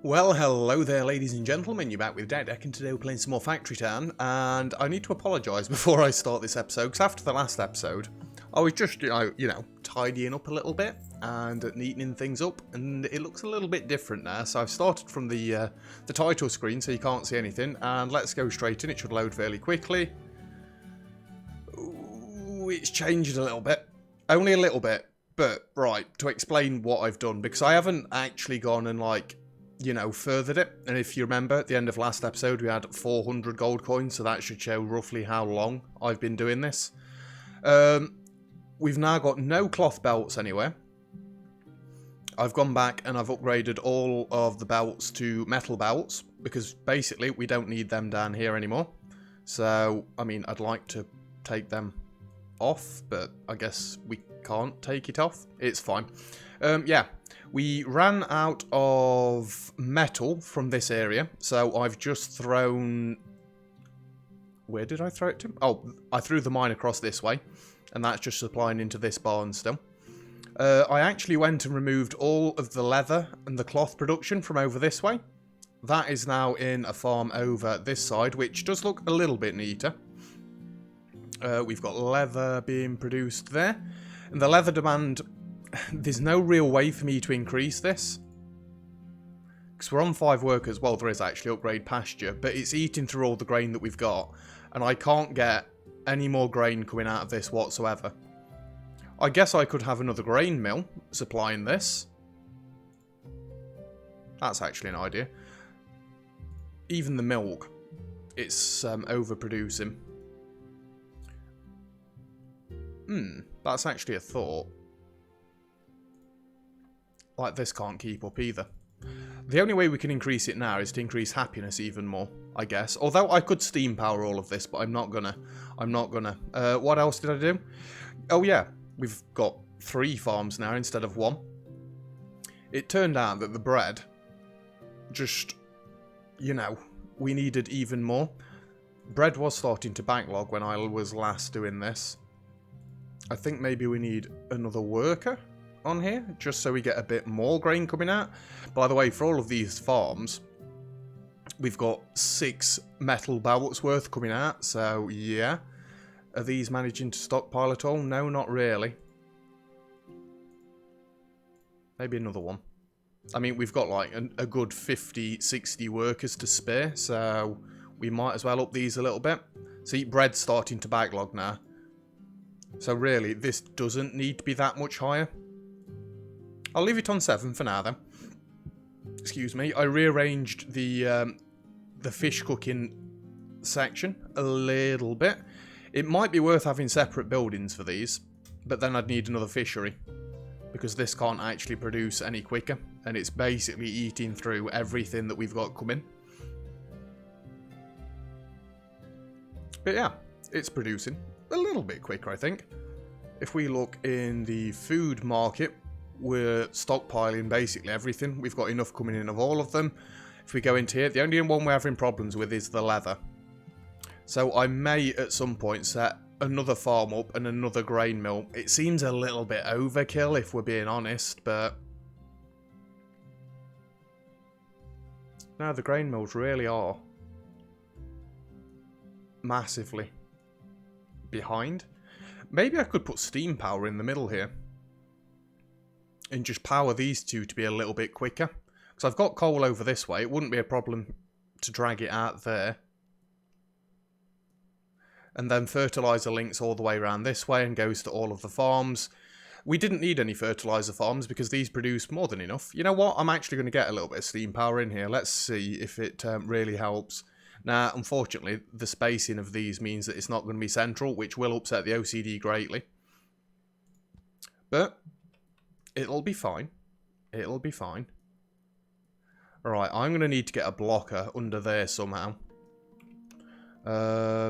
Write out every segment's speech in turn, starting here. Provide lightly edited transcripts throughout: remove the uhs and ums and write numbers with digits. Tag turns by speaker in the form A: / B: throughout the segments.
A: Well, hello there, ladies and gentlemen. You're back with Deck, and today we're playing some more Factory Town. And I need to apologise before I start this episode, because after the last episode, I was just, you know, tidying up a little bit and neatening things up, and it looks a little bit different now. So I've started from the title screen, so you can't see anything. And let's go straight in. It should load fairly quickly. Ooh, it's changed a little bit, only a little bit. But right, to explain what I've done, because I haven't actually gone and furthered it. And if you remember, at the end of last episode, we had 400 gold coins, so that should show roughly how long I've been doing this. We've now got no cloth belts anywhere. I've gone back and I've upgraded all of the belts to metal belts, because basically we don't need them down here anymore. So, I mean, I'd like to take them off, but I guess we can't take it off. It's fine. Yeah. We ran out of metal from this area, so I've just thrown... Where did I throw it to? Oh, I threw the mine across this way, and that's just supplying into this barn still. I actually went and removed all of the leather and the cloth production from over this way. That is now in a farm over this side, which does look a little bit neater. We've got leather being produced there, and the leather demand... There's no real way for me to increase this, because we're on 5 workers. Well, there is actually upgrade pasture, but it's eating through all the grain that we've got, and I can't get any more grain coming out of this whatsoever. I guess I could have another grain mill supplying this. That's actually an idea. Even the milk, it's overproducing. That's actually a thought. Like, this can't keep up either. The only way we can increase it now is to increase happiness even more, I guess. Although I could steam power all of this, but I'm not gonna. What else did I do? Oh yeah, we've got 3 farms now instead of 1. It turned out that the bread, just, we needed even more. Bread was starting to backlog when I was last doing this. I think maybe we need another worker on here, just so we get a bit more grain coming out. By the way, for all of these farms, we've got 6 metal belts worth coming out, so yeah. Are these managing to stockpile at all? No, not really. Maybe another one. I mean, we've got like a good 50, 60 workers to spare, so we might as well up these a little bit. See, bread's starting to backlog now. So really, this doesn't need to be that much higher. I'll leave it on 7 for now, then. Excuse me. I rearranged the fish cooking section a little bit. It might be worth having separate buildings for these, but then I'd need another fishery, because this can't actually produce any quicker, and it's basically eating through everything that we've got coming. But yeah, it's producing a little bit quicker, I think. If we look in the food market, we're stockpiling basically everything. We've got enough coming in of all of them. If we go into here, the only one we're having problems with is the leather. So I may at some point set another farm up and another grain mill. It seems a little bit overkill if we're being honest, but... No, the grain mills really are massively behind. Maybe I could put steam power in the middle here and just power these 2 to be a little bit quicker. Because I've got coal over this way. It wouldn't be a problem to drag it out there. And then fertilizer links all the way around this way and goes to all of the farms. We didn't need any fertilizer farms because these produce more than enough. You know what? I'm actually going to get a little bit of steam power in here. Let's see if it really helps. Now, unfortunately, the spacing of these means that it's not going to be central, which will upset the OCD greatly. But it'll be fine. It'll be fine. Alright, I'm going to need to get a blocker under there somehow. Now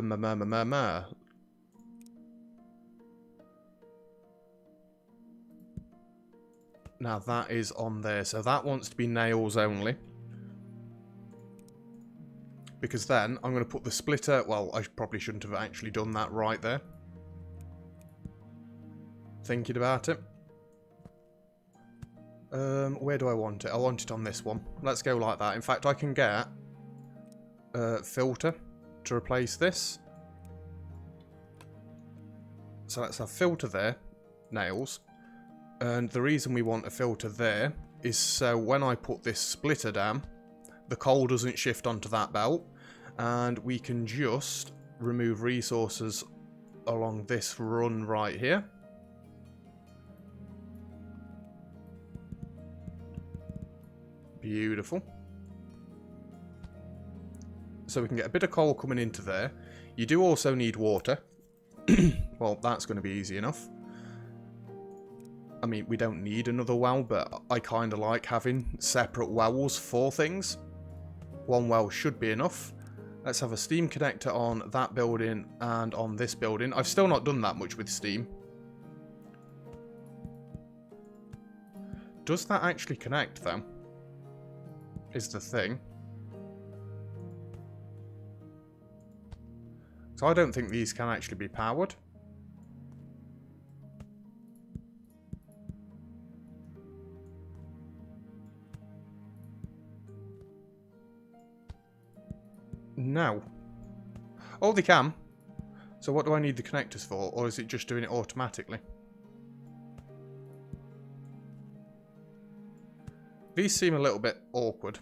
A: that is on there, so that wants to be nails only. Because then I'm going to put the splitter... Well, I probably shouldn't have actually done that right there. Thinking about it. Where do I want it? I want it on this one. Let's go like that. In fact, I can get a filter to replace this. So let's have filter there, nails. And the reason we want a filter there is so when I put this splitter down, the coal doesn't shift onto that belt. And we can just remove resources along this run right here. Beautiful. So we can get a bit of coal coming into there. You do also need water. Well, that's going to be easy enough. I mean, we don't need another well, but I kind of like having separate wells for things. One well should be enough. Let's have a steam connector on that building and on this building. I've still not done that much with steam. Does that actually connect, though? Is the thing. So I don't think these can actually be powered. No. Oh, they can. So what do I need the connectors for? Or is it just doing it automatically? These seem a little bit awkward.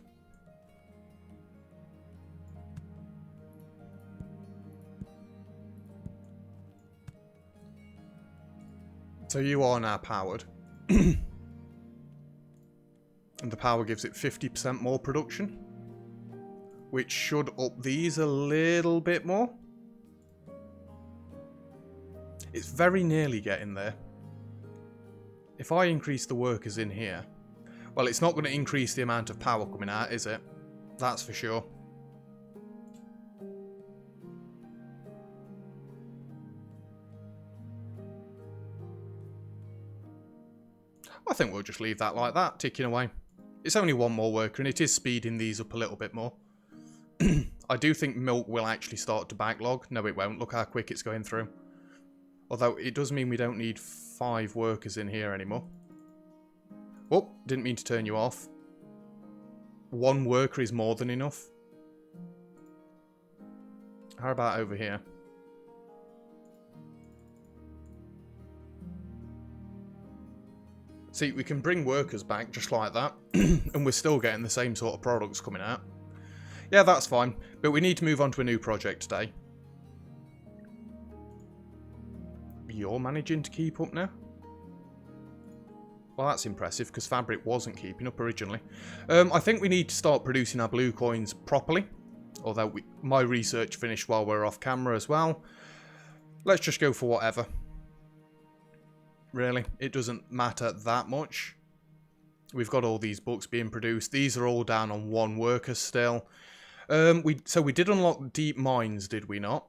A: So you are now powered. And the power gives it 50% more production. Which should up these a little bit more. It's very nearly getting there. If I increase the workers in here... Well, it's not going to increase the amount of power coming out, is it? That's for sure. I think we'll just leave that like that, ticking away. It's only one more worker, and it is speeding these up a little bit more. I do think milk will actually start to backlog. No, it won't. Look how quick it's going through. Although, it does mean we don't need 5 workers in here anymore. Oh, didn't mean to turn you off. 1 worker is more than enough. How about over here? See, we can bring workers back just like that. And we're still getting the same sort of products coming out. Yeah, that's fine. But we need to move on to a new project today. You're managing to keep up now? Well, that's impressive, because Fabric wasn't keeping up originally. I think we need to start producing our blue coins properly. Although my research finished while we're off camera as well. Let's just go for whatever. Really, it doesn't matter that much. We've got all these books being produced. These are all down on 1 worker still. So we did unlock deep mines, did we not?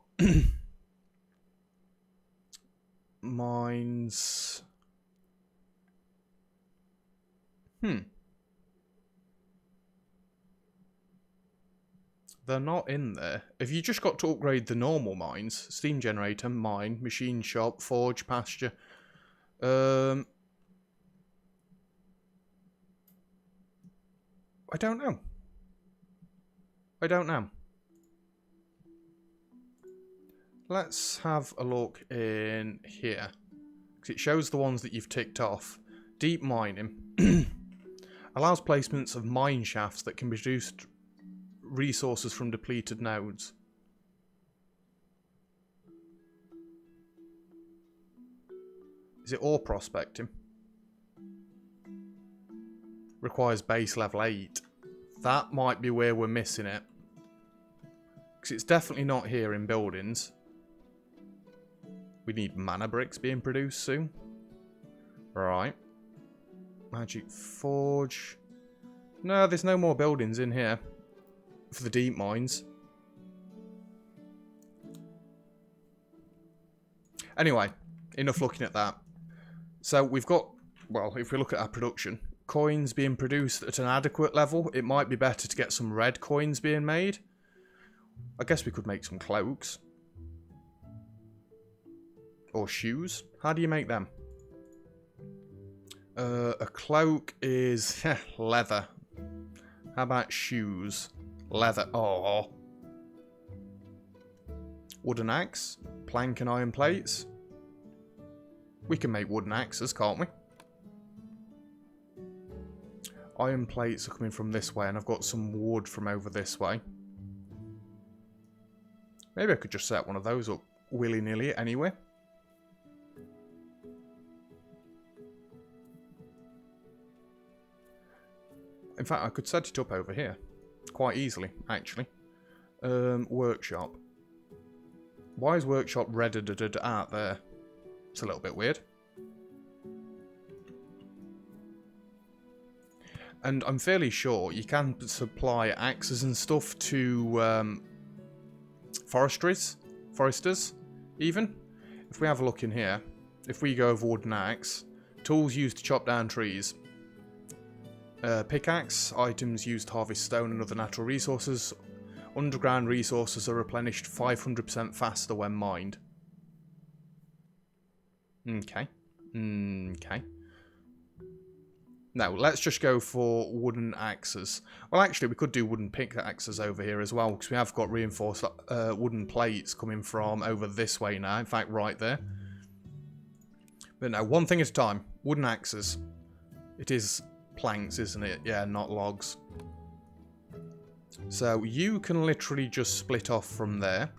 A: Mines... They're not in there. Have you just got to upgrade the normal mines? Steam generator, mine, machine shop, forge, pasture. I don't know. I don't know. Let's have a look in here. Because it shows the ones that you've ticked off. Deep mining. Allows placements of mine shafts that can produce resources from depleted nodes. Is it ore prospecting? Requires base level 8. That might be where we're missing it. Because it's definitely not here in buildings. We need mana bricks being produced soon. Right. Magic forge. No, there's no more buildings in here. For the deep mines. Anyway, enough looking at that. So we've got, well, if we look at our production, coins being produced at an adequate level. It might be better to get some red coins being made. I guess we could make some cloaks. Or shoes. How do you make them? A cloak is leather. How about shoes? Leather. Oh. Wooden axe. Plank and iron plates. We can make wooden axes, can't we? Iron plates are coming from this way, and I've got some wood from over this way. Maybe I could just set one of those up willy-nilly anyway. In fact, I could set it up over here. Quite easily, actually. Workshop. Why is workshop red out there? It's a little bit weird. And I'm fairly sure you can supply axes and stuff to foresters, even. If we have a look in here, if we go over wooden axe, tools used to chop down trees. Pickaxe, items used to harvest stone and other natural resources. Underground resources are replenished 500% faster when mined. Okay. Okay. Now, let's just go for wooden axes. Well, actually, we could do wooden pickaxes over here as well, because we have got reinforced wooden plates coming from over this way now. In fact, right there. But now, one thing at a time. Wooden axes. It is planks, isn't it? Yeah, not logs. So, you can literally just split off from there.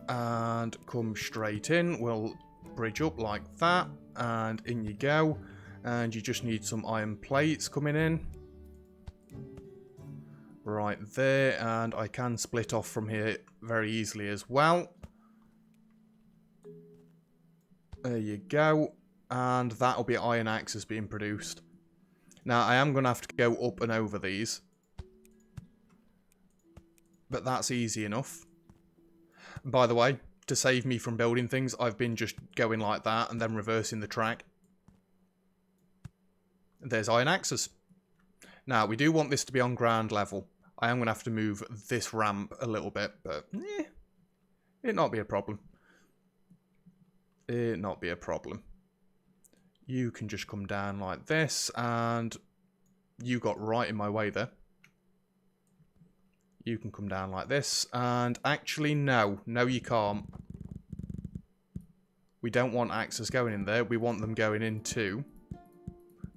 A: And come straight in. We'll bridge up like that. And in you go. And you just need some iron plates coming in. Right there. And I can split off from here very easily as well. There you go. And that'll be iron axes being produced. Now, I am going to have to go up and over these. But that's easy enough. By the way, to save me from building things, I've been just going like that and then reversing the track. There's iron axes. Now, we do want this to be on ground level. I am going to have to move this ramp a little bit, but it'd not be a problem. It'd not be a problem. You can just come down like this, and you got right in my way there. You can come down like this, and actually, no. No, you can't. We don't want axes going in there. We want them going into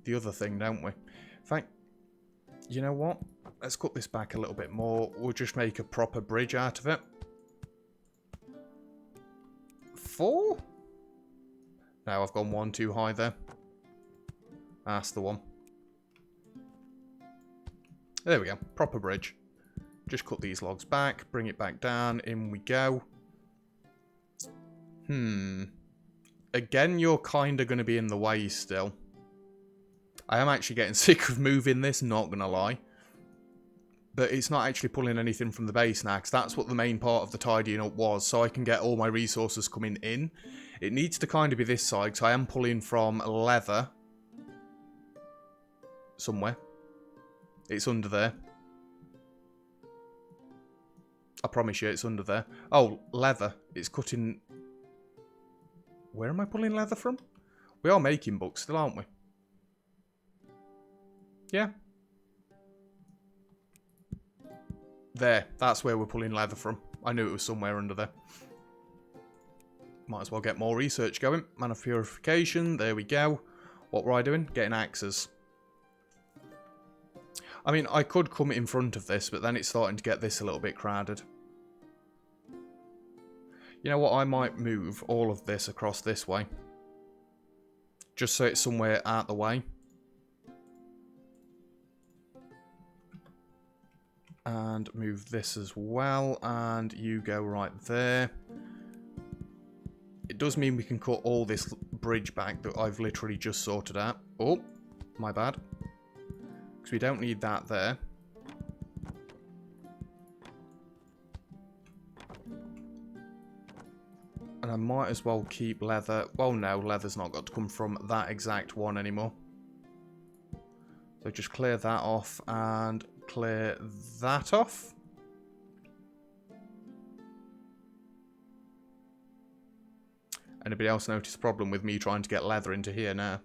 A: the other thing, don't we? In fact, you know what? Let's cut this back a little bit more. We'll just make a proper bridge out of it. 4? No, I've gone 1 too high there. That's the one. There we go. Proper bridge. Just cut these logs back, bring it back down, in we go. Again, you're kind of going to be in the way still. I am actually getting sick of moving this, not going to lie. But it's not actually pulling anything from the base now, because that's what the main part of the tidying up was, so I can get all my resources coming in. It needs to kind of be this side, because I am pulling from leather. Somewhere. It's under there. I promise you, it's under there. Oh, leather. It's cutting... Where am I pulling leather from? We are making books still, aren't we? Yeah. There. That's where we're pulling leather from. I knew it was somewhere under there. Might as well get more research going. Man of purification. There we go. What were I doing? Getting axes. I mean, I could come in front of this, but then it's starting to get this a little bit crowded. You know what? I might move all of this across this way. Just so it's somewhere out the way. And move this as well. And you go right there. It does mean we can cut all this bridge back that I've literally just sorted out. Oh, my bad. Because we don't need that there. And I might as well keep leather. Well, no, leather's not got to come from that exact one anymore. So just clear that off and clear that off. Anybody else notice a problem with me trying to get leather into here now?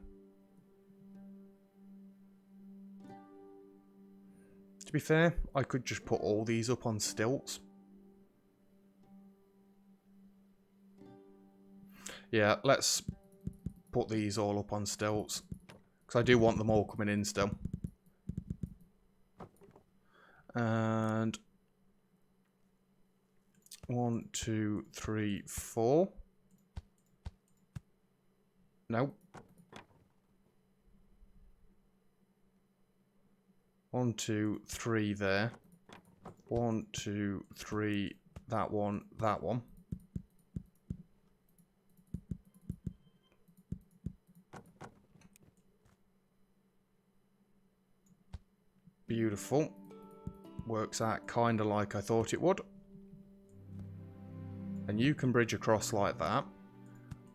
A: To be fair, I could just put all these up on stilts. Yeah, let's put these all up on stilts. Because I do want them all coming in still. And 1, 2, 3, 4. No. 1, 2, 3 there. 1, 2, 3, that one, that one. Beautiful. Works out kind of like I thought it would. And you can bridge across like that.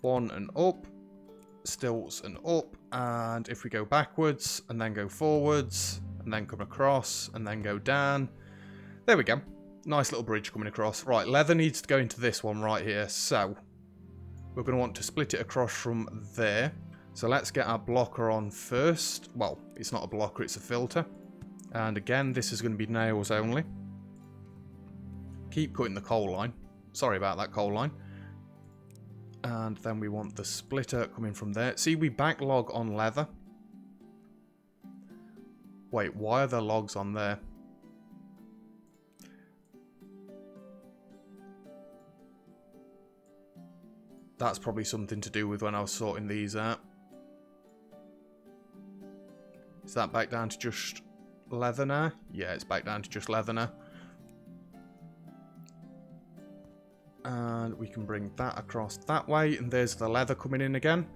A: 1 and up. Stilts and up. And if we go backwards and then go forwards and then come across and then go down. There we go. Nice little bridge coming across. Right, leather needs to go into this one right here. So we're going to want to split it across from there. So let's get our blocker on first. Well, it's not a blocker, it's a filter. And again, this is going to be nails only. Keep cutting the coal line. Sorry about that coal line. And then we want the splitter coming from there. See, we backlog on leather. Wait, why are there logs on there? That's probably something to do with when I was sorting these out. Is that back down to just leather now? Yeah, it's back down to just leather now. And we can bring that across that way. And there's the leather coming in again.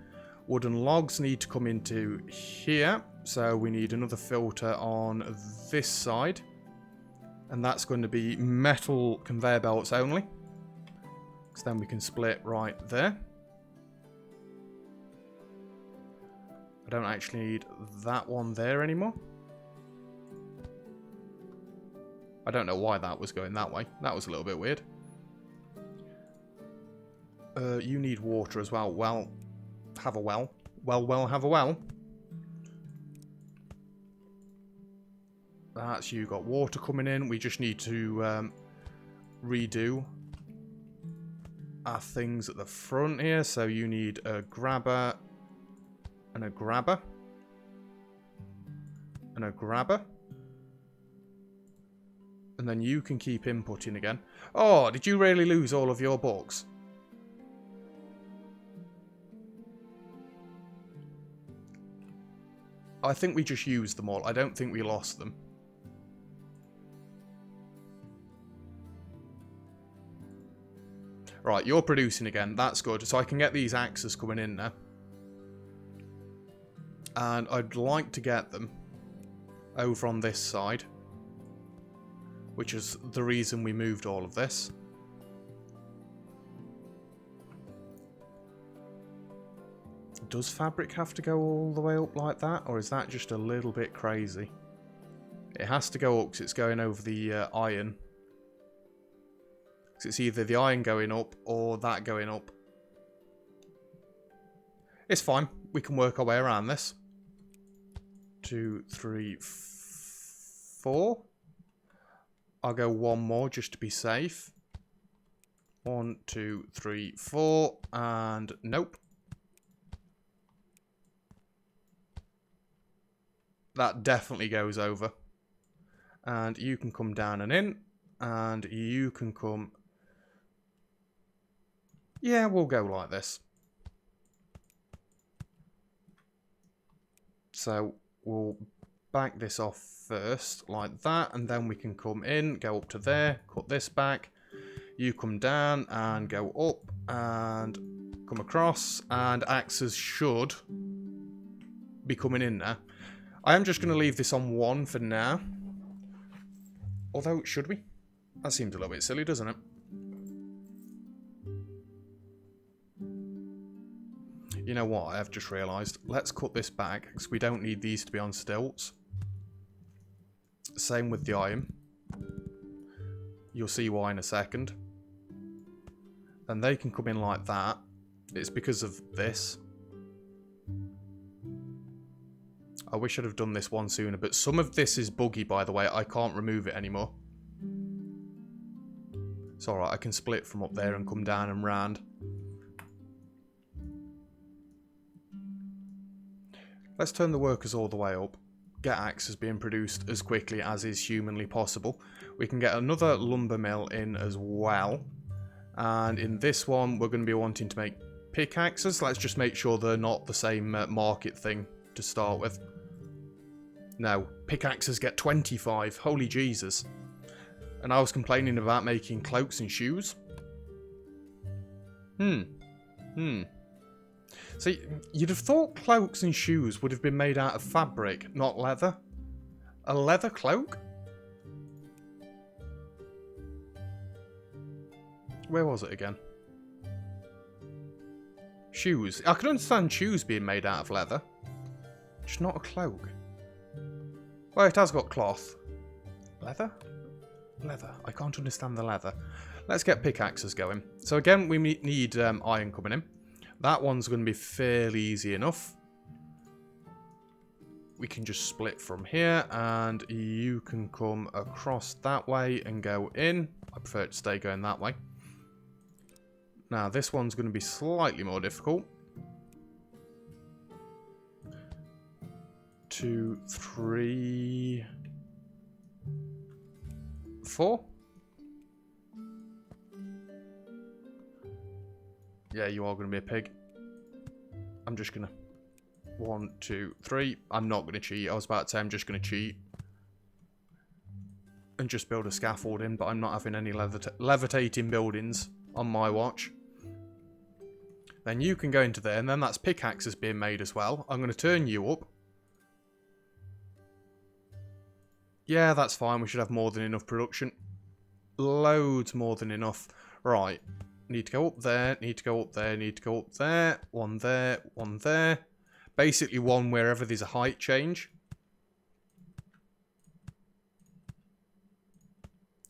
A: Wooden logs need to come into here. So we need another filter on this side. And that's going to be metal conveyor belts only. Because then we can split right there. I don't actually need that one there anymore. I don't know why that was going that way. That was a little bit weird. You need water as well. Well, have a well. Well, have a well. That's you got water coming in. We just need to redo our things at the front here. So you need a grabber and a grabber and a grabber. And then you can keep inputting again. Oh, did you really lose all of your books? I think we just used them all. I don't think we lost them. Right, you're producing again. That's good. So I can get these axes coming in now. And I'd like to get them over on this side. Which is the reason we moved all of this. Does fabric have to go all the way up like that? Or is that just a little bit crazy? It has to go up because it's going over the iron. Because it's either the iron going up or that going up. It's fine. We can work our way around this. 2, 3, 4. I'll go one more just to be safe. 1, 2, 3, 4. And nope. That definitely goes over. And you can come down and in. And you can come... Yeah, we'll go like this. So we'll back this off first, like that. And then we can come in, go up to there, cut this back. You come down and go up and come across. And axes should be coming in now. I am just going to leave this on 1 for now. Although, should we? That seems a little bit silly, doesn't it? You know what? I have just realised. Let's cut this back, because we don't need these to be on stilts. Same with the iron. You'll see why in a second. And they can come in like that. It's because of this. I wish I'd have done this one sooner, but some of this is buggy, by the way. I can't remove it anymore. It's alright, I can split from up there and come down and round. Let's turn the workers all the way up. Get axes being produced as quickly as is humanly possible. We can get another lumber mill in as well. And in this one, we're going to be wanting to make pickaxes. Let's just make sure they're not the same market thing to start with. No, pickaxes get 25. Holy Jesus. And I was complaining about making cloaks and shoes. See, you'd have thought cloaks and shoes would have been made out of fabric, not leather. A leather cloak? Where was it again? Shoes. I can understand shoes being made out of leather. Just not a cloak. Well, it has got cloth. Leather? Leather. I can't understand the leather. Let's get pickaxes going. So again, we need iron coming in. That one's going to be fairly easy enough. We can just split from here, and you can come across that way and go in. I prefer it to stay going that way. Now, this one's going to be slightly more difficult. 2, 3, 4. Yeah, you are going to be a pig. I'm just going to... 1, 2, 3. I'm not going to cheat. I was about to say I'm just going to cheat. And just build a scaffolding, but I'm not having any levitating buildings on my watch. Then you can go into there, and then that's pickaxes being made as well. I'm going to turn you up. Yeah, that's fine. We should have more than enough production. Loads more than enough. Right. Need to go up there, need to go up there, need to go up there. One there, one there. Basically one wherever there's a height change.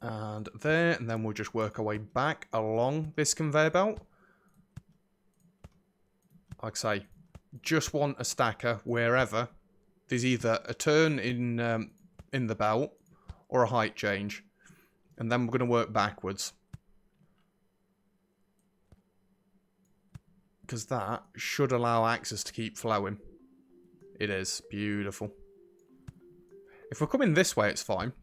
A: And there, and then we'll just work our way back along this conveyor belt. Like I say, just want a stacker wherever there's either a turn in the belt or a height change. And then we're going to work backwards. Because that should allow access to keep flowing. It is. Beautiful. If we're coming this way, it's fine.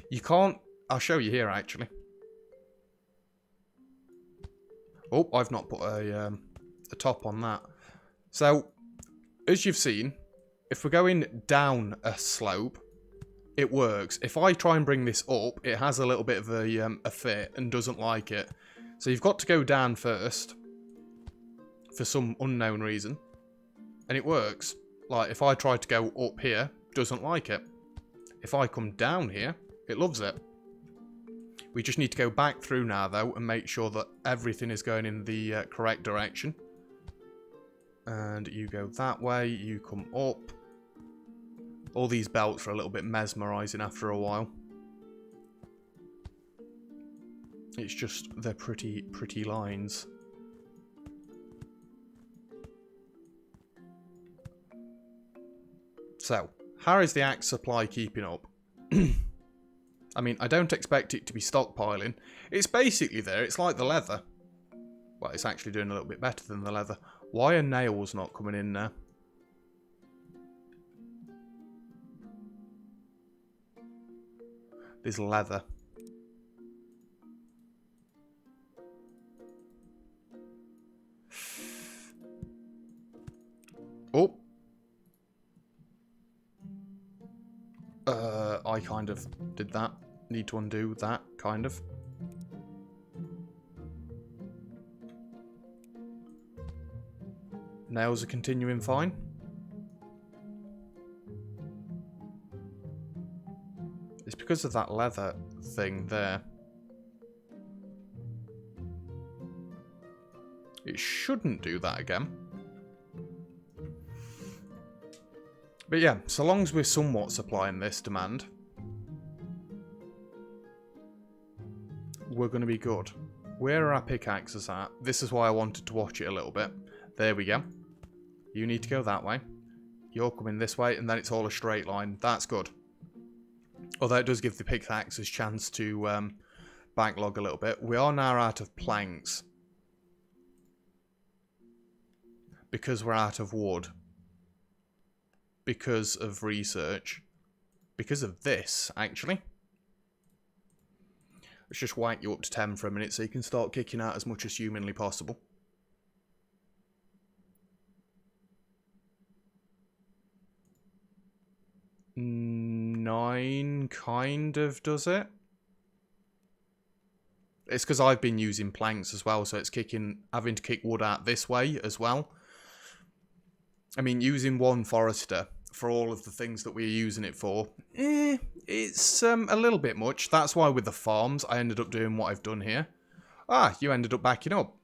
A: You can't... I'll show you here, actually. Oh, I've not put a top on that. So, as you've seen, if we're going down a slope, it works. If I try and bring this up, it has a little bit of a fit and doesn't like it. So you've got to go down first. For some unknown reason. And it works. Like, if I try to go up here, doesn't like it. If I come down here, it loves it. We just need to go back through now, though, and make sure that everything is going in the correct direction. And you go that way, you come up. All these belts are a little bit mesmerising after a while. It's just, they're pretty lines. So, how is the axe supply keeping up? I mean, I don't expect it to be stockpiling. It's basically there. It's like the leather. Well, it's actually doing a little bit better than the leather. Why are nails not coming in now? There's leather. Oh. I kind of did that. Need to undo that, kind of. Nails are continuing fine. It's because of that leather thing there. It shouldn't do that again. But yeah, so long as we're somewhat supplying this demand, we're going to be good. Where are our pickaxes at? This is why I wanted to watch it a little bit. There we go. You need to go that way. You're coming this way, and then it's all a straight line. That's good. Although it does give the pickaxes a chance to backlog a little bit. We are now out of planks. Because we're out of wood. Because of research. Because of this, actually. Let's just whack you up to 10 for a minute so you can start kicking out as much as humanly possible. 9 kind of does it. It's because I've been using planks as well, so it's having to kick wood out this way as well. I mean, using one forester for all of the things that we're using it for, it's a little bit much. That's why with the farms, I ended up doing what I've done here. Ah, you ended up backing up.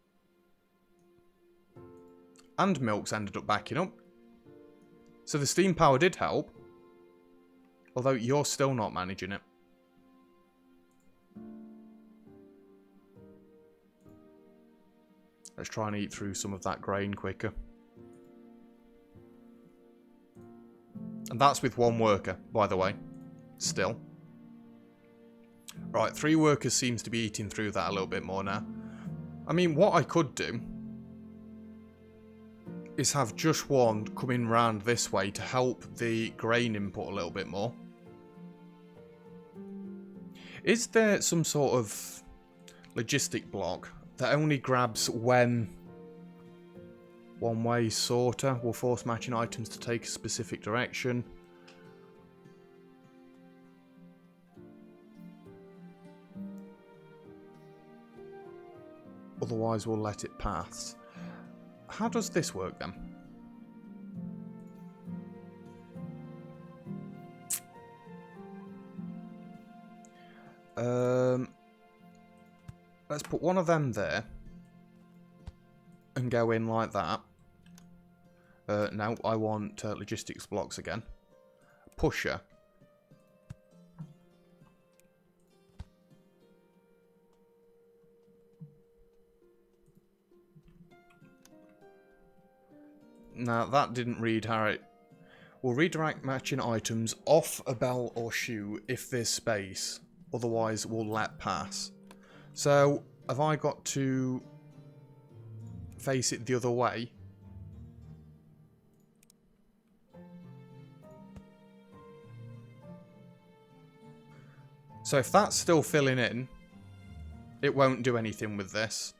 A: And Milk's ended up backing up. So the steam power did help. Although you're still not managing it. Let's try and eat through some of that grain quicker. And that's with 1 worker, by the way. Still. Right, 3 workers seems to be eating through that a little bit more now. I mean, what I could do is have just one coming round this way to help the grain input a little bit more. Is there some sort of logistic block that only grabs when one-way sorter will force matching items to take a specific direction? Otherwise we'll let it pass. How does this work then? Let's put one of them there and go in like that. No, I want logistics blocks again. Pusher. Now, that didn't read how it... Will redirect matching items off a bell or shoe if there's space. Otherwise, we'll let pass. So, have I got to face it the other way? So if that's still filling in, it won't do anything with this,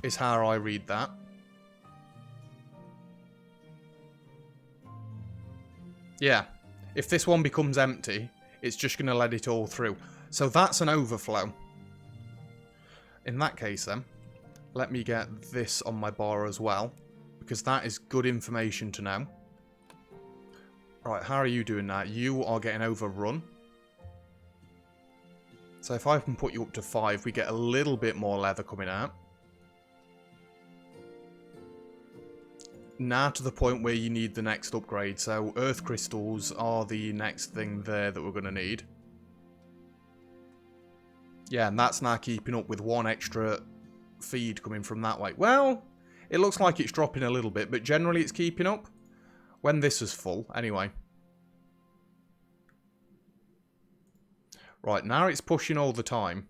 A: is how I read that. Yeah, if this one becomes empty, it's just going to let it all through. So that's an overflow. In that case then, let me get this on my bar as well, because that is good information to know. Right, how are you doing that? You are getting overrun. So if I can put you up to 5, we get a little bit more leather coming out. Now to the point where you need the next upgrade. So earth crystals are the next thing there that we're going to need. Yeah, and that's now keeping up with 1 extra feed coming from that way. Well, it looks like it's dropping a little bit, but generally it's keeping up. When this is full, anyway. Right, now it's pushing all the time.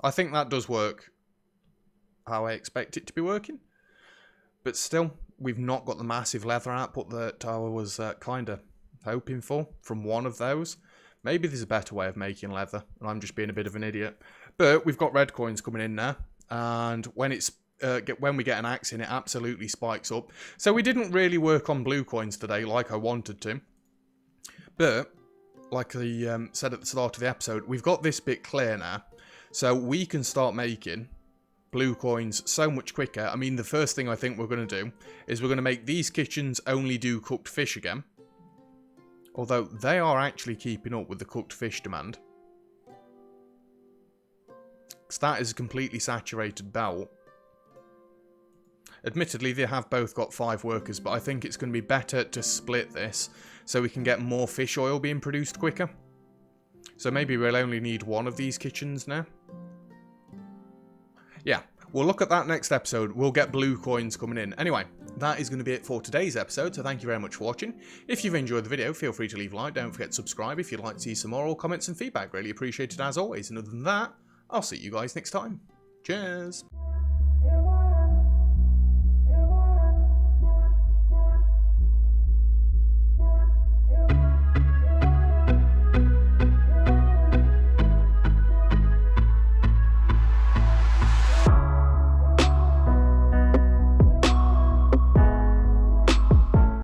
A: I think that does work how I expect it to be working. But still, we've not got the massive leather output that I was kind of hoping for from one of those. Maybe there's a better way of making leather, and I'm just being a bit of an idiot. But we've got red coins coming in now, and when it's when we get an axe in, it absolutely spikes up. So we didn't really work on blue coins today like I wanted to. But, like I said at the start of the episode, we've got this bit clear now. So we can start making blue coins so much quicker. I mean, the first thing I think we're going to do is we're going to make these kitchens only do cooked fish again. Although they are actually keeping up with the cooked fish demand. Because that is a completely saturated belt. Admittedly, they have both got 5 workers, but I think it's going to be better to split this so we can get more fish oil being produced quicker. So maybe we'll only need 1 of these kitchens now. Yeah, we'll look at that next episode. We'll get blue coins coming in. Anyway, that is going to be it for today's episode, so thank you very much for watching. If you've enjoyed the video, feel free to leave a like. Don't forget to subscribe if you'd like to see some more, or comments and feedback. Really appreciated as always. And other than that, I'll see you guys next time. Cheers!